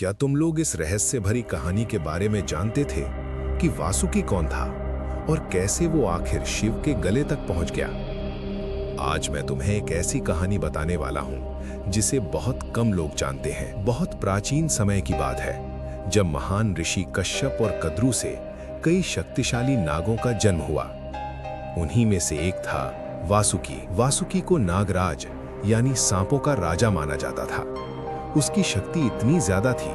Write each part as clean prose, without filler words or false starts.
क्या तुम लोग इस रहस्य भरी कहानी के बारे में जानते थे कि वासुकी कौन था और कैसे वो आखिर शिव के गले तक पहुंच गया? आज मैं तुम्हें एक ऐसी कहानी बताने वाला हूं जिसे बहुत कम लोग जानते हैं। बहुत प्राचीन समय की बात है, जब महान ऋषि कश्यप और कद्रू से कई शक्तिशाली नागों का जन्म हुआ। उन्हीं में से एक था वासुकी। वासुकी को नागराज यानी सांपों का राजा माना जाता था। उसकी शक्ति इतनी ज्यादा थी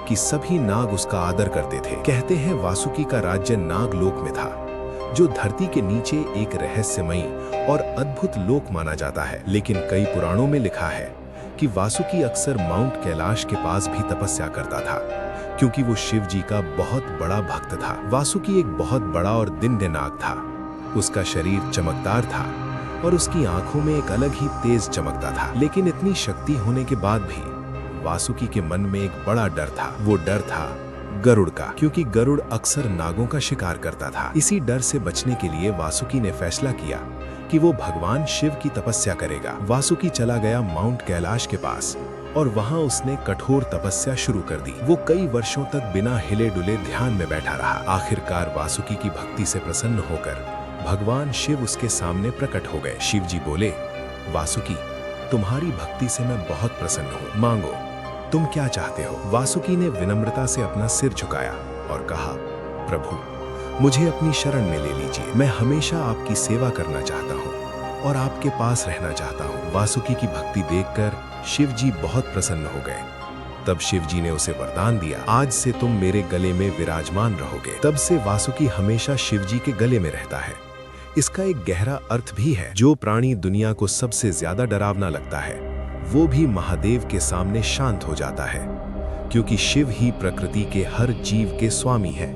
कि सभी नाग उसका आदर करते थे। कहते हैं वासुकी का राज्य नागलोक में था, जो धरती के नीचे एक रहस्यमयी और अद्भुत लोक माना जाता है। लेकिन कई पुराणों में लिखा है कि वासुकी अक्सर माउंट कैलाश के पास भी तपस्या करता था, क्योंकि वो शिव जी का बहुत बड़ा भक्त था। वासुकी एक बहुत बड़ा और दिव्य नाग था। उसका शरीर चमकदार था और उसकी आंखों में एक अलग ही तेज चमकता था। लेकिन इतनी शक्ति होने के बाद भी वासुकी के मन में एक बड़ा डर था। वो डर था गरुड़ का, क्योंकि गरुड़ अक्सर नागों का शिकार करता था। इसी डर से बचने के लिए वासुकी ने फैसला किया कि वो भगवान शिव की तपस्या करेगा। वासुकी चला गया माउंट कैलाश के पास और वहां उसने कठोर तपस्या शुरू कर दी। वो कई वर्षों तक बिना हिले डुले ध्यान में बैठा रहा। आखिरकार वासुकी की भक्ति से प्रसन्न होकर भगवान शिव उसके सामने प्रकट हो गए। शिव जी बोले, वासुकी, तुम्हारी भक्ति से मैं बहुत प्रसन्न हूँ, मांगो, तुम क्या चाहते हो? वासुकी ने विनम्रता से अपना सिर झुकाया और कहा, प्रभु, मुझे अपनी शरण में ले लीजिए। मैं हमेशा आपकी सेवा करना चाहता हूँ और आपके पास रहना चाहता हूँ। वासुकी की भक्ति देखकर शिव जी बहुत प्रसन्न हो गए। तब शिव जी ने उसे वरदान दिया, आज से तुम मेरे गले में विराजमान रहोगे। तब से वासुकी हमेशा शिव जी के गले में रहता है। इसका एक गहरा अर्थ भी है। जो प्राणी दुनिया को सबसे ज्यादा डरावना लगता है, वो भी महादेव के सामने शांत हो जाता है, क्योंकि शिव ही प्रकृति के हर जीव के स्वामी है।